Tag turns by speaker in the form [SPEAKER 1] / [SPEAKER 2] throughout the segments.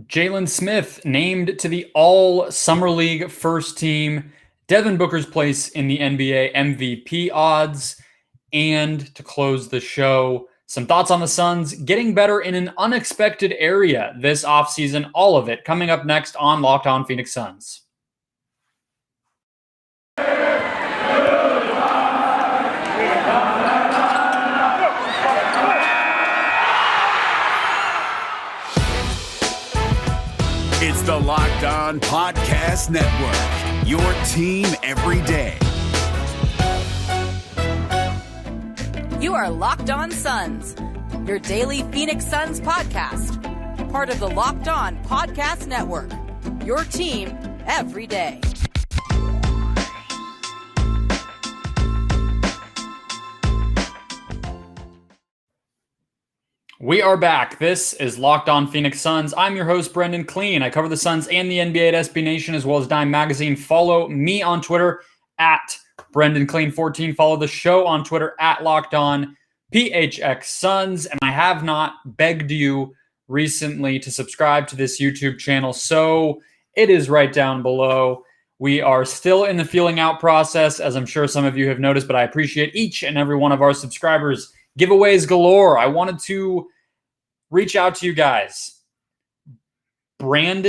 [SPEAKER 1] Jalen Smith named to the All Summer League first team. Devin Booker's place in the NBA MVP odds. And to close the show, some thoughts on the Suns getting better in an unexpected area this offseason. All of it coming up next on Locked On Phoenix Suns.
[SPEAKER 2] It's the Locked On Podcast Network, your team every day.
[SPEAKER 3] You are Locked On Suns, your daily Phoenix Suns podcast, part of the Locked On Podcast Network, your team every day.
[SPEAKER 1] We are back. This is Locked On Phoenix Suns. I'm your host, Brendon Kleen. I cover the Suns and the NBA at SB Nation as well as Dime Magazine. Follow me on Twitter at Brendon Kleen 14. Follow the show on Twitter at Locked On PHX Suns. And I have not begged you recently to subscribe to this YouTube channel, so it is right down below. We are still in the feeling out process, as I'm sure some of you have noticed, but I appreciate each and every one of our subscribers. Giveaways galore. I wanted to reach out to you guys. Brett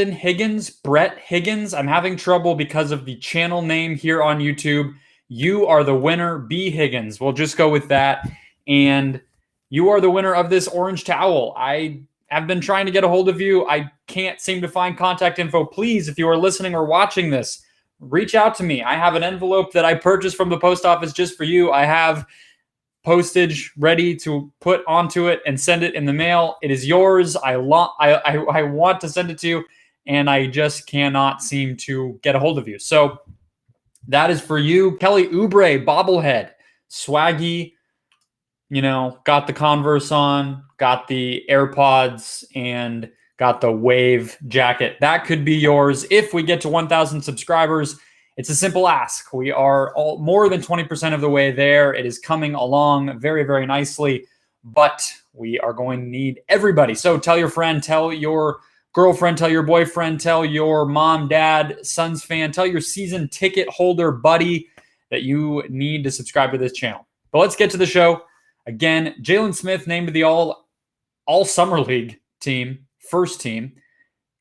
[SPEAKER 1] Higgins. I'm having trouble because of the channel name here on YouTube. You are the winner, B. Higgins. We'll just go with that. And you are the winner of this orange towel. I have been trying to get a hold of you. I can't seem to find contact info. Please, if you are listening or watching this, reach out to me. I have an envelope that I purchased from the post office just for you. I have postage ready to put onto it and send it in the mail. It is yours. I want to send it to you, and I just cannot seem to get a hold of you. So that is for you. Kelly Oubre, bobblehead, swaggy, got the Converse on, got the AirPods, and got the Wave jacket. That could be yours if we get to 1,000 subscribers. It's a simple ask. We are more than 20% of the way there. It is coming along very, very nicely, but we are going to need everybody. So tell your friend, tell your girlfriend, tell your boyfriend, tell your mom, dad, Suns fan, tell your season ticket holder buddy that you need to subscribe to this channel. But let's get to the show. Again, Jalen Smith named to the All Summer League team, first team.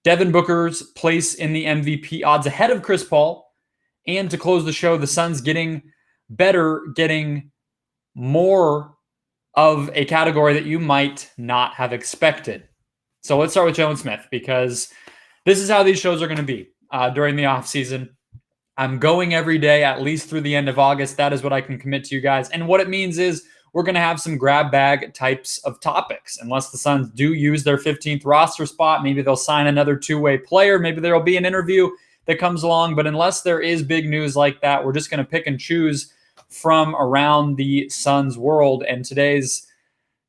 [SPEAKER 1] Devin Booker's place in the MVP odds ahead of Chris Paul. And to close the show, the Suns getting better, getting more of a category that you might not have expected. So let's start with Jalen Smith, because this is how these shows are going to be during the offseason. I'm going every day, at least through the end of August. That is what I can commit to you guys. And what it means is we're going to have some grab bag types of topics. Unless the Suns do use their 15th roster spot, maybe they'll sign another two-way player. Maybe there will be an interview that comes along. But unless there is big news like that, we're just going to pick and choose from around the Suns world. And today's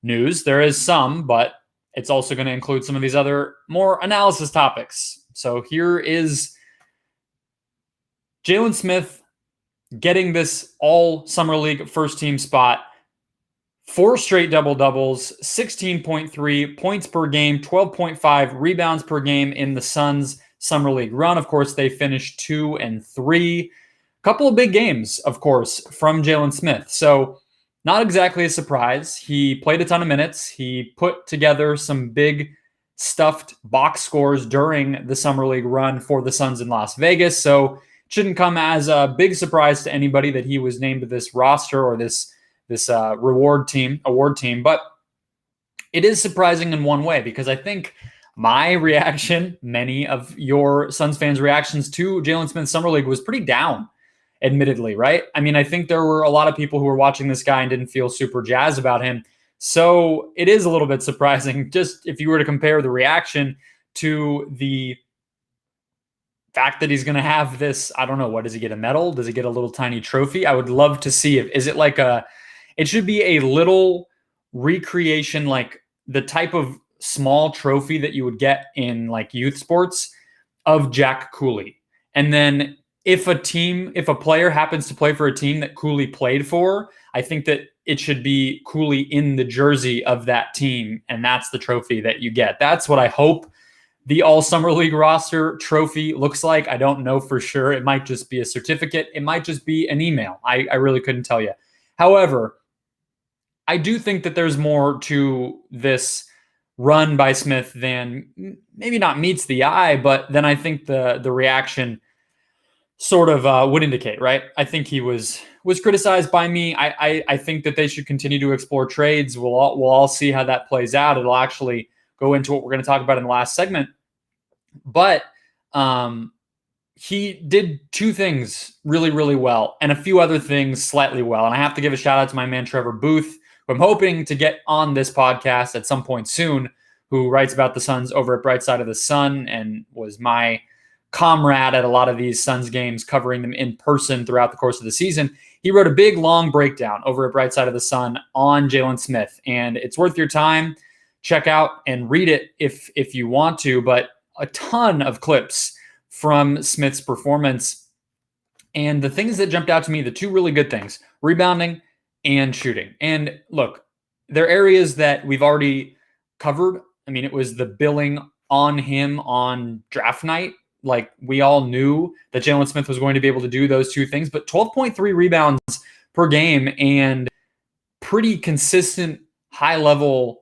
[SPEAKER 1] news, there is some, but it's also going to include some of these other more analysis topics. So here is Jalen Smith getting this All Summer League first team spot. 4 straight double-doubles, 16.3 points per game, 12.5 rebounds per game in the Suns Summer League run. Of course, they finished 2-3. Couple of big games, of course, from Jalen Smith. So not exactly a surprise. He played a ton of minutes. He put together some big stuffed box scores during the Summer League run for the Suns in Las Vegas. So it shouldn't come as a big surprise to anybody that he was named to this roster or this award team. But it is surprising in one way, because I think my reaction, many of your Suns fans' reactions to Jalen Smith's Summer League was pretty down, admittedly, right? I mean, I think there were a lot of people who were watching this guy and didn't feel super jazzed about him. So it is a little bit surprising, just if you were to compare the reaction to the fact that he's going to have this, I don't know, what, does he get a medal? Does he get a little tiny trophy? I would love to see it. Is it like it should be a little recreation, like the type of small trophy that you would get in like youth sports of Jack Cooley. And then if a player happens to play for a team that Cooley played for, I think that it should be Cooley in the jersey of that team. And that's the trophy that you get. That's what I hope the All Summer League roster trophy looks like. I don't know for sure. It might just be a certificate. It might just be an email. I really couldn't tell you. However, I do think that there's more to this run by Smith than maybe not meets the eye, but then I think the reaction sort of would indicate, right? I think he was criticized by me. I think that they should continue to explore trades. We'll all see how that plays out. It'll actually go into what we're going to talk about in the last segment. But he did two things really, really well and a few other things slightly well. And I have to give a shout out to my man, Trevor Booth, who I'm hoping to get on this podcast at some point soon, who writes about the Suns over at Bright Side of the Sun and was my comrade at a lot of these Suns games, covering them in person throughout the course of the season. He wrote a big, long breakdown over at Bright Side of the Sun on Jalen Smith, and it's worth your time. Check out and read it if you want to, but a ton of clips from Smith's performance. And the things that jumped out to me, the two really good things, rebounding and shooting. And look, they're areas that we've already covered. I mean, it was the billing on him on draft night. Like, we all knew that Jalen Smith was going to be able to do those two things, but 12.3 rebounds per game and pretty consistent high-level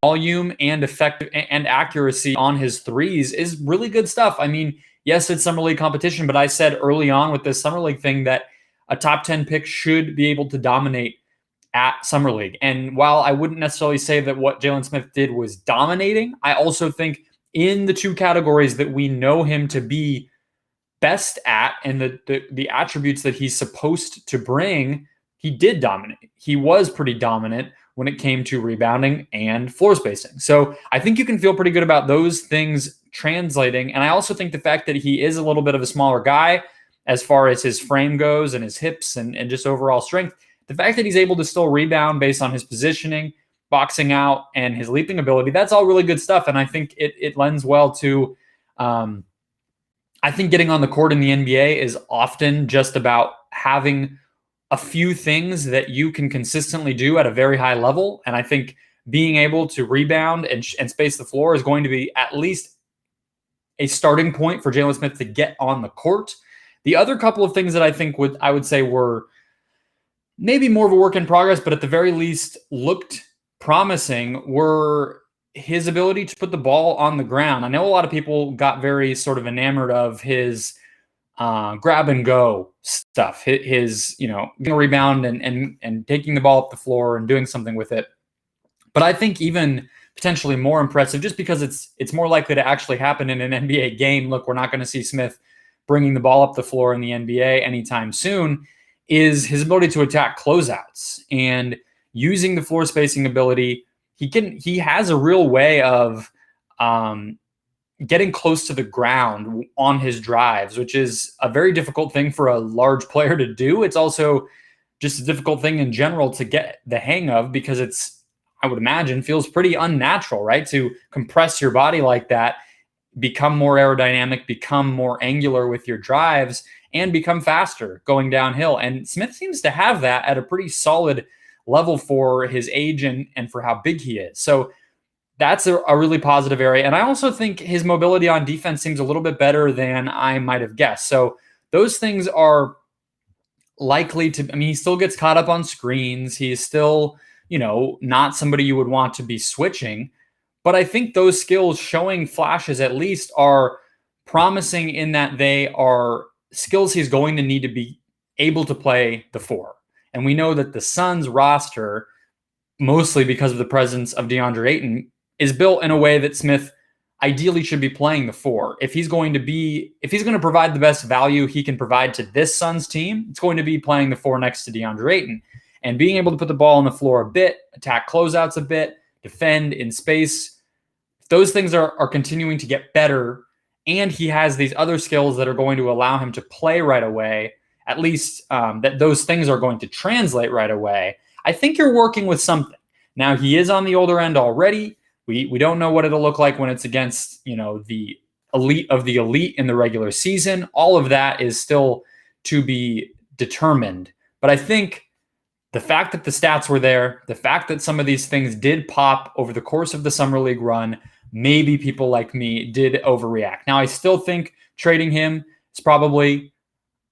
[SPEAKER 1] volume and effective and accuracy on his threes is really good stuff. I mean, yes, it's Summer League competition, but I said early on with this Summer League thing that a top 10 pick should be able to dominate at Summer League. And while I wouldn't necessarily say that what Jalen Smith did was dominating, I also think in the two categories that we know him to be best at and the attributes that he's supposed to bring, he did dominate. He was pretty dominant when it came to rebounding and floor spacing. So I think you can feel pretty good about those things translating. And I also think the fact that he is a little bit of a smaller guy as far as his frame goes and his hips and just overall strength, the fact that he's able to still rebound based on his positioning, boxing out, and his leaping ability, that's all really good stuff. And I think it lends well to, I think getting on the court in the NBA is often just about having a few things that you can consistently do at a very high level. And I think being able to rebound and space the floor is going to be at least a starting point for Jalen Smith to get on the court. The other couple of things that I think I would say were maybe more of a work in progress, but at the very least looked promising, were his ability to put the ball on the ground. I know a lot of people got very sort of enamored of his grab and go stuff, his getting a rebound and taking the ball up the floor and doing something with it. But I think even potentially more impressive, just because it's more likely to actually happen in an NBA game. Look, we're not going to see Smith bringing the ball up the floor in the NBA anytime soon, is his ability to attack closeouts and using the floor spacing ability. He has a real way of getting close to the ground on his drives, which is a very difficult thing for a large player to do. It's also just a difficult thing in general to get the hang of, because it's, I would imagine, feels pretty unnatural, right? To compress your body like that, become more aerodynamic, become more angular with your drives, and become faster going downhill. And Smith seems to have that at a pretty solid level for his age and for how big he is. So that's a really positive area. And I also think his mobility on defense seems a little bit better than I might have guessed. So those things are likely to, I mean, he still gets caught up on screens. He's still, not somebody you would want to be switching. But I think those skills, showing flashes at least, are promising in that they are skills he's going to need to be able to play the four. And we know that the Suns roster, mostly because of the presence of DeAndre Ayton, is built in a way that Smith ideally should be playing the four. If he's going to provide the best value he can provide to this Suns team, it's going to be playing the four next to DeAndre Ayton. And being able to put the ball on the floor a bit, attack closeouts a bit, defend in space, those things are continuing to get better. And he has these other skills that are going to allow him to play right away, at least that those things are going to translate right away. I think you're working with something. Now, he is on the older end already. We don't know what it'll look like when it's against, the elite of the elite in the regular season. All of that is still to be determined. But I think the fact that the stats were there, the fact that some of these things did pop over the course of the Summer League run, maybe people like me did overreact. Now, I still think trading him is probably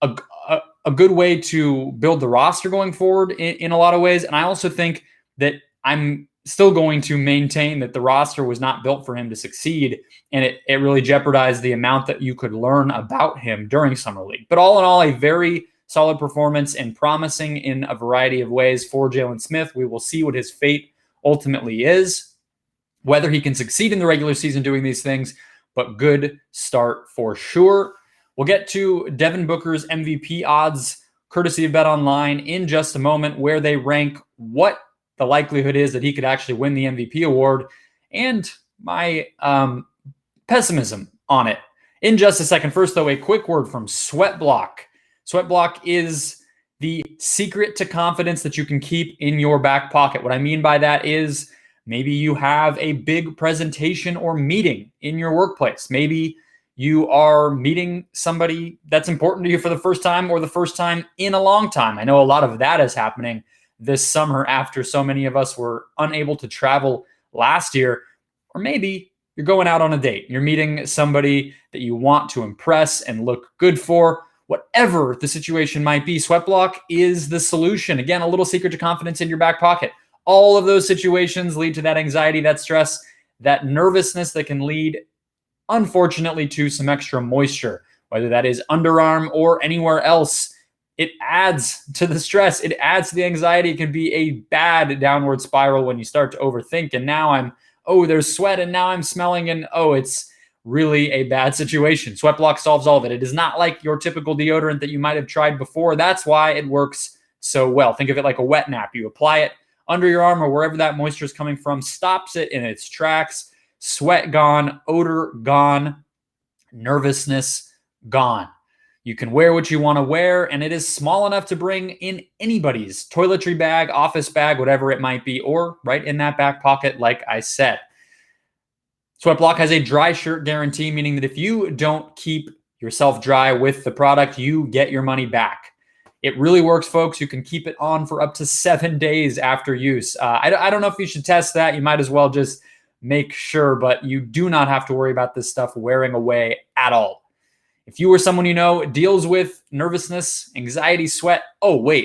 [SPEAKER 1] a good way to build the roster going forward in a lot of ways. And I also think that I'm still going to maintain that the roster was not built for him to succeed. And it really jeopardized the amount that you could learn about him during Summer League. But all in all, a very solid performance and promising in a variety of ways for Jalen Smith. We will see what his fate ultimately is, whether he can succeed in the regular season doing these things, but good start for sure. We'll get to Devin Booker's MVP odds, courtesy of BetOnline, in just a moment, where they rank what the likelihood is that he could actually win the MVP award, and my pessimism on it in just a second. First, though, a quick word from SweatBlock. SweatBlock is the secret to confidence that you can keep in your back pocket. What I mean by that is maybe you have a big presentation or meeting in your workplace. Maybe you are meeting somebody that's important to you for the first time or the first time in a long time. I know a lot of that is happening this summer after so many of us were unable to travel last year. Or maybe you're going out on a date. You're meeting somebody that you want to impress and look good for. Whatever the situation might be, SweatBlock is the solution. Again, a little secret to confidence in your back pocket. All of those situations lead to that anxiety, that stress, that nervousness that can lead, unfortunately, to some extra moisture, whether that is underarm or anywhere else. It adds to the stress. It adds to the anxiety. It can be a bad downward spiral when you start to overthink. And now there's sweat, and now I'm smelling, and it's really a bad situation. SweatBlock solves all of it. It is not like your typical deodorant that you might have tried before. That's why it works so well. Think of it like a wet nap. You apply it under your arm or wherever that moisture is coming from, stops it in its tracks. Sweat gone, odor gone, nervousness gone. You can wear what you want to wear, and it is small enough to bring in anybody's toiletry bag, office bag, whatever it might be, or right in that back pocket, like I said. SweatBlock has a dry shirt guarantee, meaning that if you don't keep yourself dry with the product, you get your money back. It really works, folks. You can keep it on for up to 7 days after use. I don't know if you should test that. You might as well just make sure, but you do not have to worry about this stuff wearing away at all. If you or someone you know deals with nervousness, anxiety, sweat,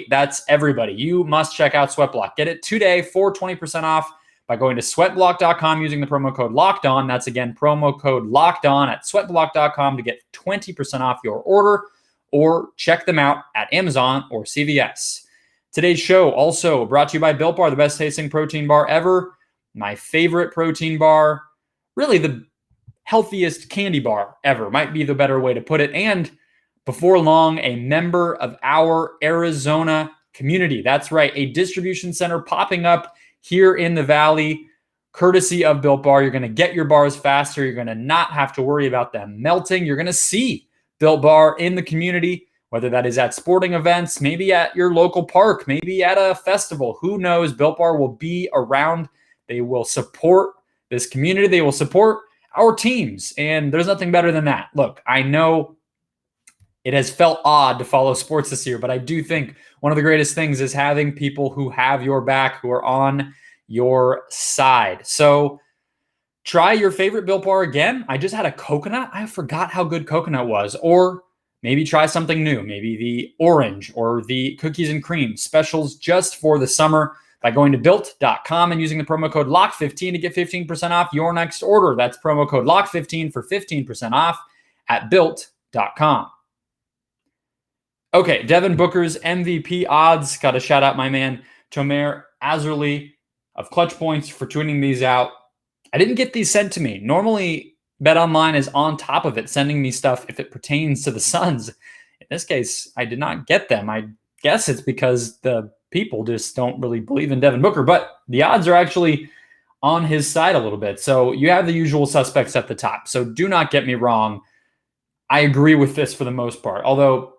[SPEAKER 1] that's everybody. You must check out SweatBlock. Get it today for 20% off by going to sweatblock.com using the promo code LOCKEDON. That's, again, promo code LOCKEDON at sweatblock.com to get 20% off your order, or check them out at Amazon or CVS. Today's show also brought to you by Built Bar, the best tasting protein bar ever. My favorite protein bar, really the healthiest candy bar ever, might be the better way to put it. And before long, a member of our Arizona community. That's right, a distribution center popping up here in the Valley, courtesy of Built Bar. You're going to get your bars faster. You're going to not have to worry about them melting. You're going to see Built Bar in the community, whether that is at sporting events, maybe at your local park, maybe at a festival. Who knows? Built Bar will be around. They will support this community. They will support our teams. And there's nothing better than that. Look, I know it has felt odd to follow sports this year, but I do think one of the greatest things is having people who have your back, who are on your side. So try your favorite Built Bar again. I just had a coconut. I forgot how good coconut was. Or maybe try something new, maybe the orange or the cookies and cream specials just for the summer by going to built.com and using the promo code LOCK15 to get 15% off your next order. That's promo code LOCK15 for 15% off at built.com. Okay, Devin Booker's MVP odds. Got to shout out my man, Tomer Azerly of Clutch Points, for tweeting these out. I didn't get these sent to me. Normally, BetOnline is on top of it, sending me stuff if it pertains to the Suns. In this case, I did not get them. I guess it's because the people just don't really believe in Devin Booker, but the odds are actually on his side a little bit. So you have the usual suspects at the top. So do not get me wrong. I agree with this for the most part. Although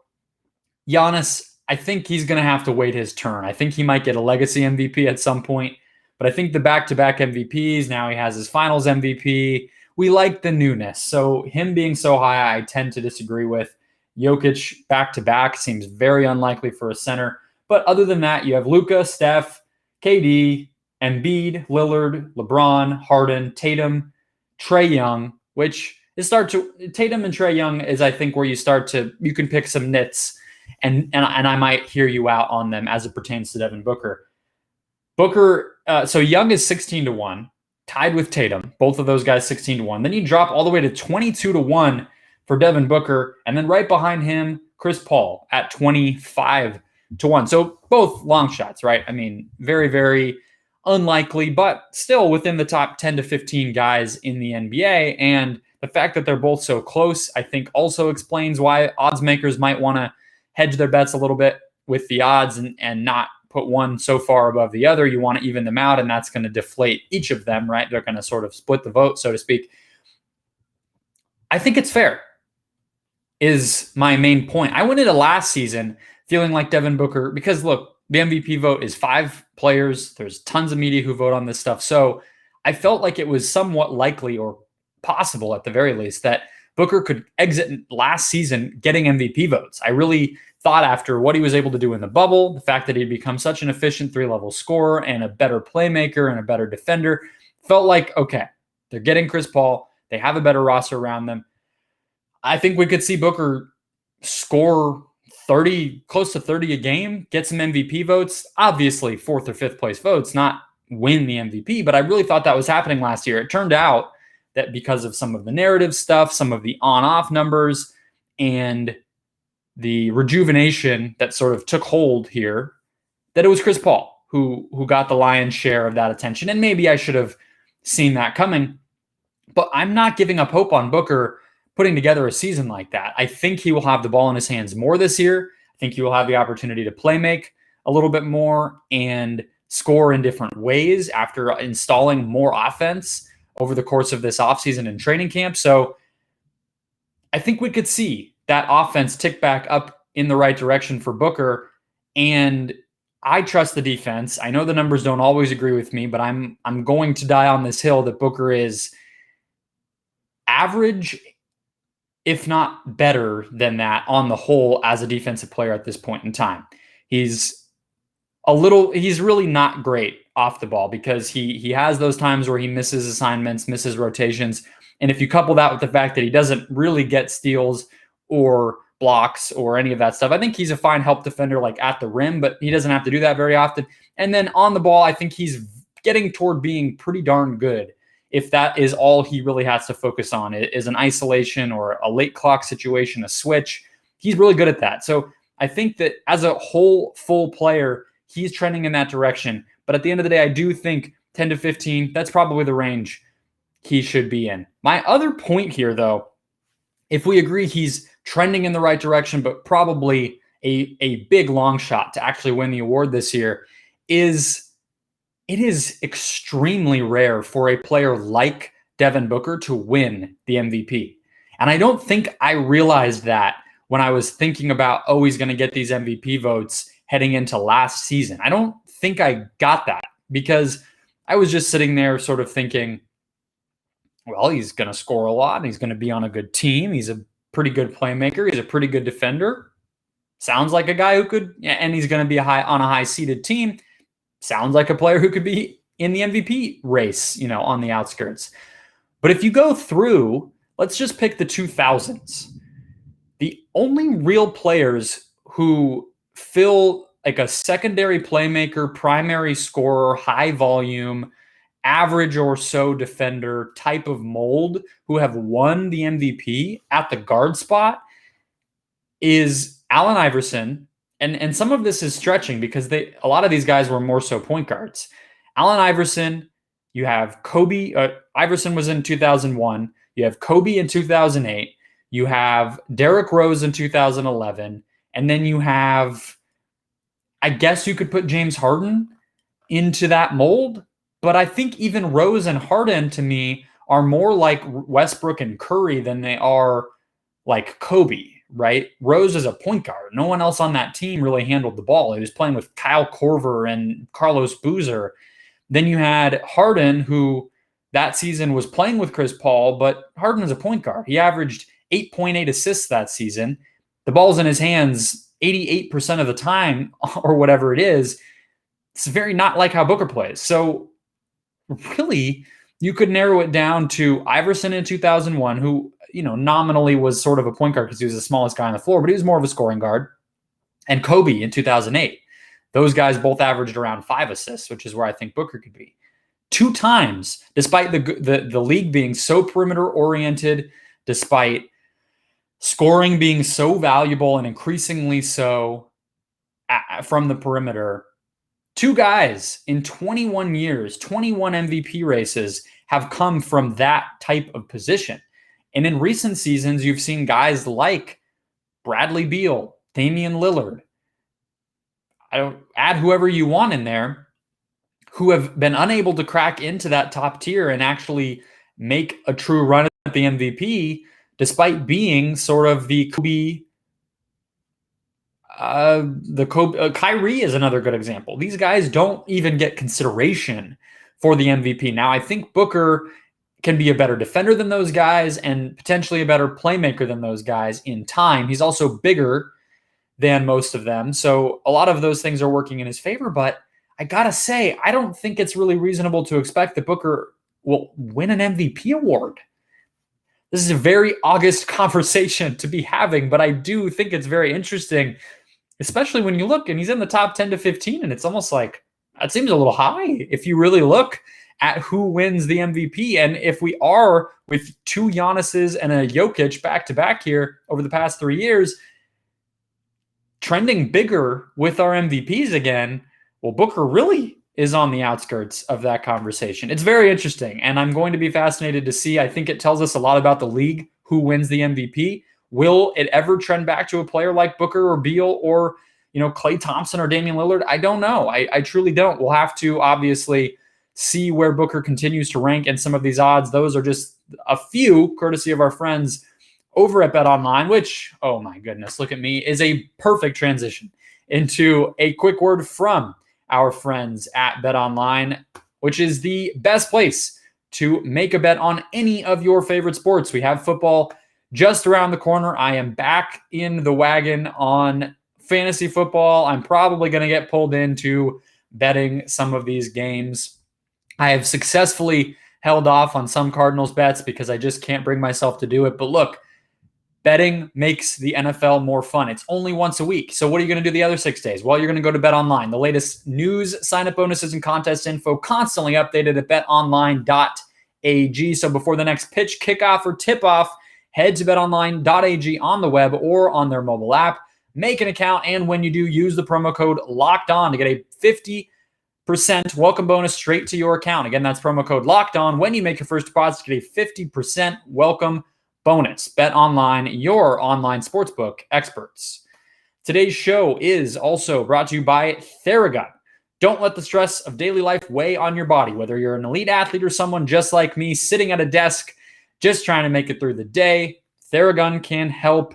[SPEAKER 1] Giannis, I think he's going to have to wait his turn. I think he might get a legacy MVP at some point, but I think the back-to-back MVPs, now he has his finals MVP. We like the newness. So him being so high, I tend to disagree with. Jokic back-to-back seems very unlikely for a center. But other than that, you have Luka, Steph, KD, Embiid, Lillard, LeBron, Harden, Tatum, Trae Young, which is Tatum and Trae Young is, I think, where you can pick some nits, and I might hear you out on them as it pertains to Devin Booker. So Young is 16-1, tied with Tatum. Both of those guys 16-1. Then you drop all the way to 22-1 for Devin Booker, and then right behind him, Chris Paul at 25-1. So both long shots, right? I mean, very, very unlikely, but still within the top 10 to 15 guys in the NBA. And the fact that they're both so close, I think also explains why odds makers might want to hedge their bets a little bit with the odds and not put one so far above the other. You want to even them out, and that's going to deflate each of them, right? They're going to sort of split the vote, so to speak. I think it's fair, is my main point. I went into last season feeling like Devin Booker, because look, the MVP vote is 5 players. There's tons of media who vote on this stuff. So I felt like it was somewhat likely, or possible at the very least, that Booker could exit last season getting MVP votes. I really thought, after what he was able to do in the bubble, the fact that he'd become such an efficient 3-level scorer and a better playmaker and a better defender, felt like, okay, they're getting Chris Paul. They have a better roster around them. I think we could see Booker score 30, close to 30 a game, get some MVP votes, obviously 4th or 5th place votes, not win the MVP, but I really thought that was happening last year. It turned out that because of some of the narrative stuff, some of the on-off numbers, and the rejuvenation that sort of took hold here, that it was Chris Paul who got the lion's share of that attention. And maybe I should have seen that coming, but I'm not giving up hope on Booker putting together a season like that. I think he will have the ball in his hands more this year. I think he will have the opportunity to play make a little bit more and score in different ways after installing more offense over the course of this offseason and training camp. So I think we could see that offense tick back up in the right direction for Booker. And I trust the defense. I know the numbers don't always agree with me, but I'm going to die on this hill that Booker is average, if not better than that on the whole as a defensive player at this point in time. He's really not great off the ball, because he has those times where he misses assignments, misses rotations. And if you couple that with the fact that he doesn't really get steals or blocks or any of that stuff, I think he's a fine help defender, like at the rim, but he doesn't have to do that very often. And then on the ball, I think he's getting toward being pretty darn good. If that is all he really has to focus on, is an isolation or a late clock situation, a switch, he's really good at that. So I think that as a whole full player, he's trending in that direction. But at the end of the day, I do think 10 to 15, that's probably the range he should be in. My other point here, though, if we agree he's trending in the right direction, but probably a big long shot to actually win the award this year, is it is extremely rare for a player like Devin Booker to win the MVP. And I don't think I realized that when I was thinking about, he's going to get these MVP votes heading into last season. I don't think I got that, because I was just sitting there sort of thinking, well, he's going to score a lot and he's going to be on a good team. He's a pretty good playmaker. He's a pretty good defender. Sounds like a guy who could, and he's going to be on a high seeded team. Sounds like a player who could be in the MVP race, on the outskirts. But if you go through, let's just pick the 2000s. The only real players who fill like a secondary playmaker, primary scorer, high volume, average or so defender type of mold who have won the MVP at the guard spot is Allen Iverson. And some of this is stretching, because a lot of these guys were more so point guards. Allen Iverson, you have Kobe. Iverson was in 2001. You have Kobe in 2008. You have Derrick Rose in 2011. And then you have, I guess you could put James Harden into that mold. But I think even Rose and Harden, to me, are more like Westbrook and Curry than they are like Kobe. Right? Rose is a point guard. No one else on that team really handled the ball. He was playing with Kyle Korver and Carlos Boozer. Then you had Harden, who that season was playing with Chris Paul, but Harden is a point guard. He averaged 8.8 assists that season. The ball's in his hands 88% of the time, or whatever it is. It's very not like how Booker plays. So really, you could narrow it down to Iverson in 2001, who, nominally was sort of a point guard because he was the smallest guy on the floor, but he was more of a scoring guard, and Kobe in 2008. Those guys both averaged around 5 assists, which is where I think Booker could be. 2 times, despite the league being so perimeter-oriented, despite scoring being so valuable and increasingly so from the perimeter, 2 guys in 21 years, 21 MVP races have come from that type of position. And in recent seasons, you've seen guys like Bradley Beal, Damian Lillard, I don't add whoever you want in there, who have been unable to crack into that top tier and actually make a true run at the MVP, despite being sort of the Kobe. Kyrie is another good example. These guys don't even get consideration for the MVP. Now, I think Booker can be a better defender than those guys and potentially a better playmaker than those guys in time. He's also bigger than most of them. So a lot of those things are working in his favor, but I gotta say, I don't think it's really reasonable to expect that Booker will win an MVP award. This is a very August conversation to be having, but I do think it's very interesting, especially when you look and he's in the top 10 to 15, and it's almost like that seems a little high if you really look at who wins the MVP. And if we are with 2 Giannis's and a Jokic back-to-back here over the past 3 years, trending bigger with our MVPs again, well, Booker really is on the outskirts of that conversation. It's very interesting, and I'm going to be fascinated to see. I think it tells us a lot about the league, who wins the MVP. Will it ever trend back to a player like Booker or Beal or, Klay Thompson or Damian Lillard? I don't know. I truly don't. We'll have to obviously see where Booker continues to rank in some of these odds. Those are just a few, courtesy of our friends over at BetOnline, which, oh my goodness, look at me, is a perfect transition into a quick word from our friends at BetOnline, which is the best place to make a bet on any of your favorite sports. We have football just around the corner. I am back in the wagon on fantasy football. I'm probably going to get pulled into betting some of these games. I have successfully held off on some Cardinals bets because I just can't bring myself to do it. But look, betting makes the NFL more fun. It's only once a week. So what are you going to do the other 6 days? Well, you're going to go to BetOnline. The latest news, sign-up bonuses, and contest info constantly updated at betonline.ag. So before the next pitch, kickoff, or tip-off, head to betonline.ag on the web or on their mobile app. Make an account, and when you do, use the promo code LOCKEDON to get a 50% welcome bonus straight to your account. Again, that's promo code LOCKEDON. When you make your first deposit, get a 50% welcome bonus. BetOnline, your online sportsbook experts. Today's show is also brought to you by Theragun. Don't let the stress of daily life weigh on your body. Whether you're an elite athlete or someone just like me, sitting at a desk, just trying to make it through the day, Theragun can help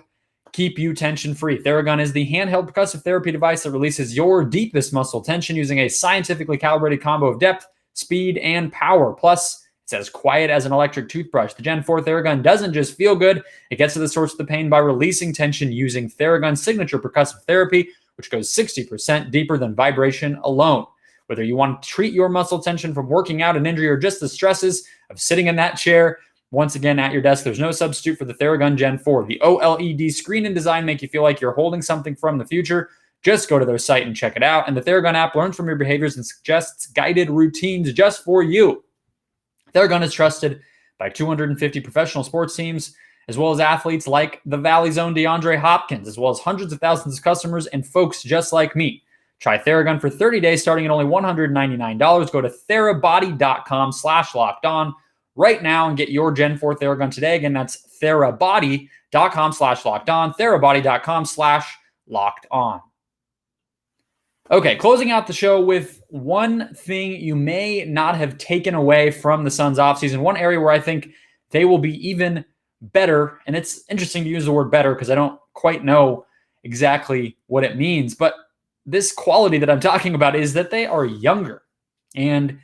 [SPEAKER 1] keep you tension-free. Theragun is the handheld percussive therapy device that releases your deepest muscle tension using a scientifically calibrated combo of depth, speed, and power. Plus, it's as quiet as an electric toothbrush. The Gen 4 Theragun doesn't just feel good. It gets to the source of the pain by releasing tension using Theragun's signature percussive therapy, which goes 60% deeper than vibration alone. Whether you want to treat your muscle tension from working out, an injury, or just the stresses of sitting in that chair, once again at your desk, there's no substitute for the Theragun Gen 4. The OLED screen and design make you feel like you're holding something from the future. Just go to their site and check it out. And the Theragun app learns from your behaviors and suggests guided routines just for you. Theragun is trusted by 250 professional sports teams, as well as athletes like the Valley's own DeAndre Hopkins, as well as hundreds of thousands of customers and folks just like me. Try Theragun for 30 days starting at only $199. Go to therabody.com/lockedon right now and get your Gen 4 Theragun today. Again, that's therabody.com/lockedon, therabody.com/lockedon. Okay, closing out the show with one thing you may not have taken away from the Suns offseason, one area where I think they will be even better, and it's interesting to use the word better because I don't quite know exactly what it means, but this quality that I'm talking about is that they are younger, and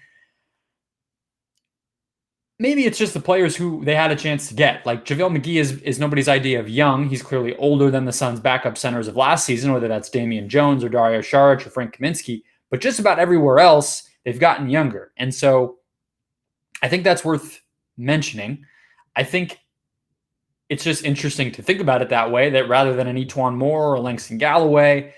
[SPEAKER 1] maybe it's just the players who they had a chance to get. Like JaVale McGee is nobody's idea of young. He's clearly older than the Suns' backup centers of last season, whether that's Damian Jones or Dario Saric or Frank Kaminsky. But just about everywhere else, they've gotten younger. And so I think that's worth mentioning. I think it's just interesting to think about it that way, that rather than an E'Twaun Moore or Langston Galloway,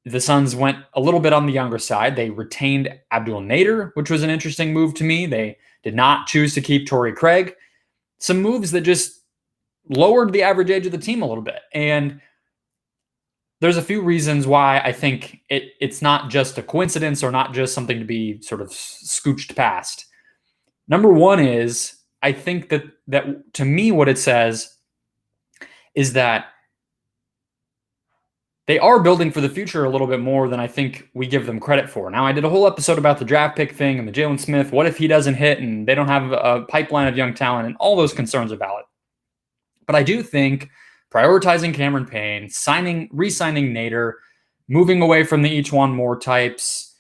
[SPEAKER 1] the Suns went a little bit on the younger side. They retained Abdul Nader, which was an interesting move to me. They did not choose to keep Torrey Craig. Some moves that just lowered the average age of the team a little bit. And there's a few reasons why I think it's not just a coincidence or not just something to be sort of scooched past. Number one is, I think that to me, what it says is that they are building for the future a little bit more than I think we give them credit for. Now, I did a whole episode about the draft pick thing and the Jalen Smith. What if he doesn't hit and they don't have a pipeline of young talent and all those concerns about it? But I do think prioritizing Cameron Payne, re-signing Nader, moving away from the E'Twaun Moore types.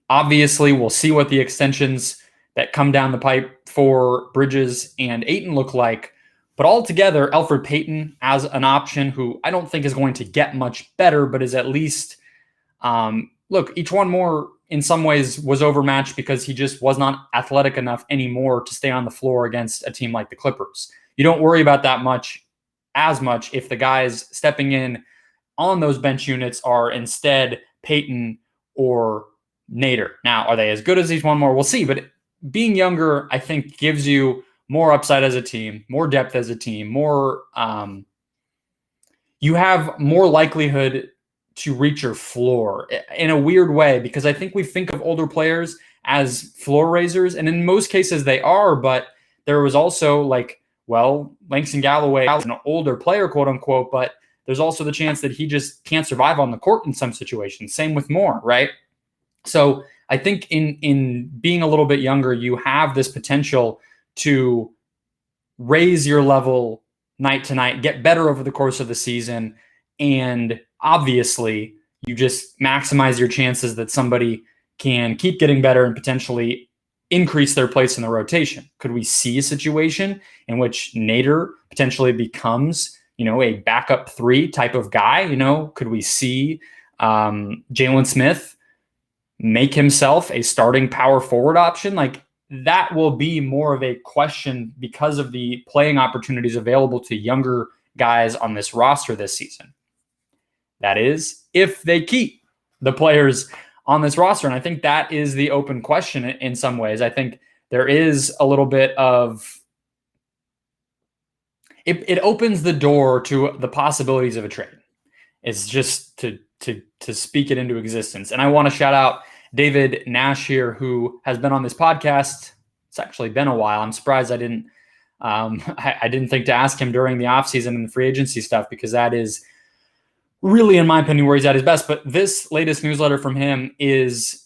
[SPEAKER 1] Obviously, we'll see what the extensions that come down the pipe for Bridges and Ayton look like. But altogether, Elfrid Payton as an option who I don't think is going to get much better, but is at least, look, E'Twaun Moore in some ways was overmatched because he just was not athletic enough anymore to stay on the floor against a team like the Clippers. You don't worry about that as much if the guys stepping in on those bench units are instead Payton or Nader. Now, are they as good as E'Twaun Moore? We'll see, but being younger, I think, gives you more upside as a team, more depth as a team, more you have more likelihood to reach your floor in a weird way, because I think we think of older players as floor raisers, and in most cases they are, but there was also Langston Galloway is an older player, quote unquote, but there's also the chance that he just can't survive on the court in some situations. Same with Moore, right? So I think in being a little bit younger, you have this potential to raise your level night to night, get better over the course of the season, and obviously you just maximize your chances that somebody can keep getting better and potentially increase their place in the rotation. Could we see a situation in which Nader potentially becomes, a backup 3 type of guy? Could we see Jalen Smith make himself a starting power forward option? That will be more of a question because of the playing opportunities available to younger guys on this roster this season. That is, if they keep the players on this roster. And I think that is the open question in some ways. I think there is a little bit of it opens the door to the possibilities of a trade. It's just to speak it into existence. And I want to shout out David Nash here, who has been on this podcast. It's actually been a while. I'm surprised I didn't think to ask him during the offseason and the free agency stuff, because that is really, in my opinion, where he's at his best. But this latest newsletter from him is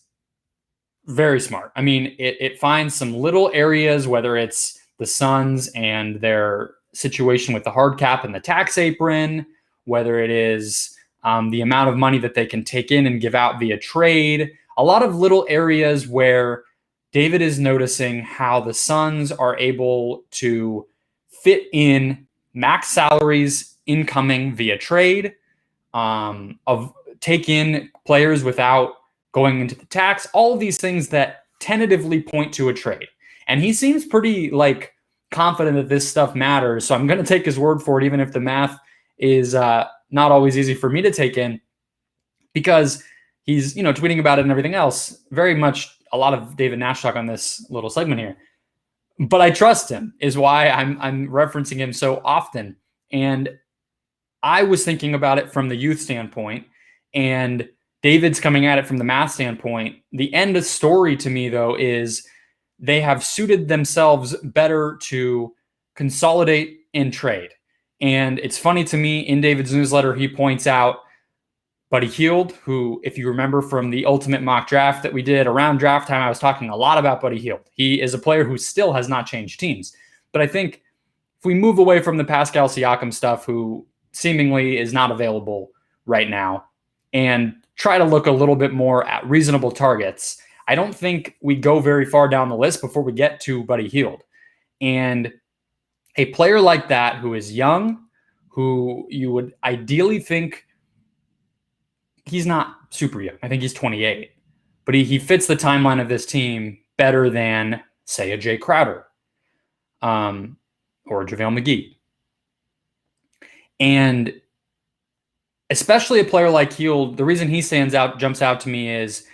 [SPEAKER 1] very smart. I mean, it finds some little areas, whether it's the Suns and their situation with the hard cap and the tax apron, whether it is the amount of money that they can take in and give out via trade. A lot of little areas where David is noticing how the Suns are able to fit in max salaries incoming via trade, take in players without going into the tax, all of these things that tentatively point to a trade. And he seems pretty confident that this stuff matters. So I'm going to take his word for it, even if the math is not always easy for me to take in, because he's, tweeting about it and everything else. Very much a lot of David Nash talk on this little segment here. But I trust him is why I'm referencing him so often. And I was thinking about it from the youth standpoint, and David's coming at it from the math standpoint. The end of story to me, though, is they have suited themselves better to consolidate and trade. And it's funny to me, in David's newsletter, he points out Buddy Hield, who, if you remember from the ultimate mock draft that we did around draft time, I was talking a lot about Buddy Hield. He is a player who still has not changed teams. But I think if we move away from the Pascal Siakam stuff, who seemingly is not available right now, and try to look a little bit more at reasonable targets, I don't think we go very far down the list before we get to Buddy Hield. And a player like that, who is young, who you would ideally think, he's not super young. I think he's 28, but he fits the timeline of this team better than, say, a Jay Crowder or JaVale McGee. And especially a player like Hield, the reason he jumps out to me is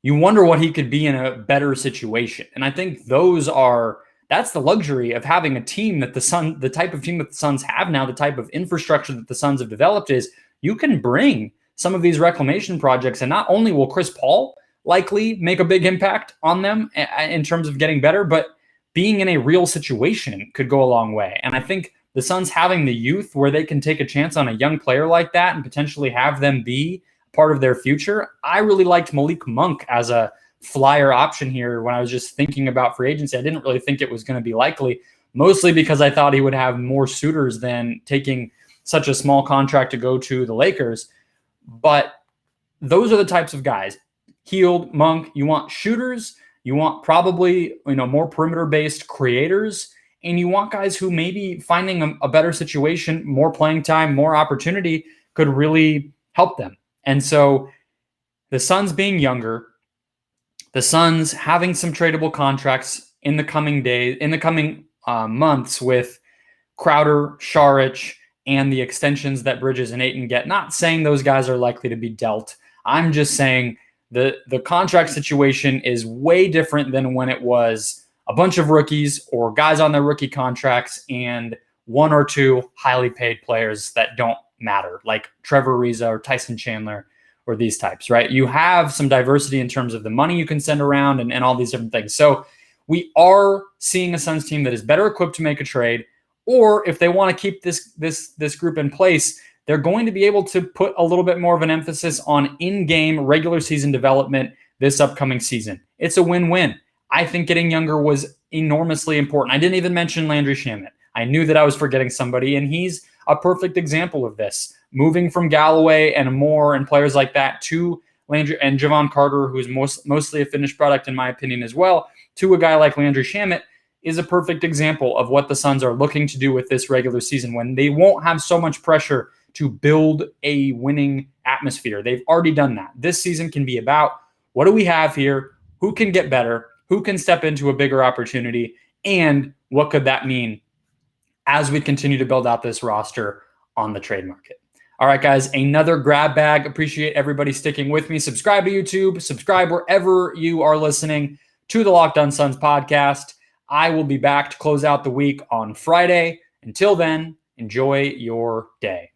[SPEAKER 1] you wonder what he could be in a better situation. And I think that's the luxury of having a team that the type of team that the Suns have now, the type of infrastructure that the Suns have developed is you can bring some of these reclamation projects, and not only will Chris Paul likely make a big impact on them in terms of getting better, but being in a real situation could go a long way. And I think the Suns having the youth where they can take a chance on a young player like that and potentially have them be part of their future. I really liked Malik Monk as a flyer option here when I was just thinking about free agency. I didn't really think it was going to be likely, mostly because I thought he would have more suitors than taking such a small contract to go to the Lakers. But those are the types of guys. Hield, Monk, you want shooters, you want probably more perimeter-based creators, and you want guys who maybe finding a better situation, more playing time, more opportunity could really help them. And so the Suns being younger, the Suns having some tradable contracts in the coming months with Crowder, Saric, and the extensions that Bridges and Ayton get. Not saying those guys are likely to be dealt. I'm just saying the contract situation is way different than when it was a bunch of rookies or guys on their rookie contracts and one or two highly paid players that don't matter, like Trevor Ariza or Tyson Chandler or these types, right? You have some diversity in terms of the money you can send around and all these different things. So we are seeing a Suns team that is better equipped to make a trade, or if they want to keep this group in place, they're going to be able to put a little bit more of an emphasis on in-game regular season development this upcoming season. It's a win-win. I think getting younger was enormously important. I didn't even mention Landry Shamet. I knew that I was forgetting somebody, and he's a perfect example of this. Moving from Galloway and Moore and players like that to Landry and Javon Carter, who is mostly a finished product in my opinion as well, to a guy like Landry Shamet is a perfect example of what the Suns are looking to do with this regular season when they won't have so much pressure to build a winning atmosphere. They've already done that. This season can be about what do we have here, who can get better, who can step into a bigger opportunity, and what could that mean as we continue to build out this roster on the trade market. All right, guys, another grab bag. Appreciate everybody sticking with me. Subscribe to YouTube. Subscribe wherever you are listening to the Locked On Suns podcast. I will be back to close out the week on Friday. Until then, enjoy your day.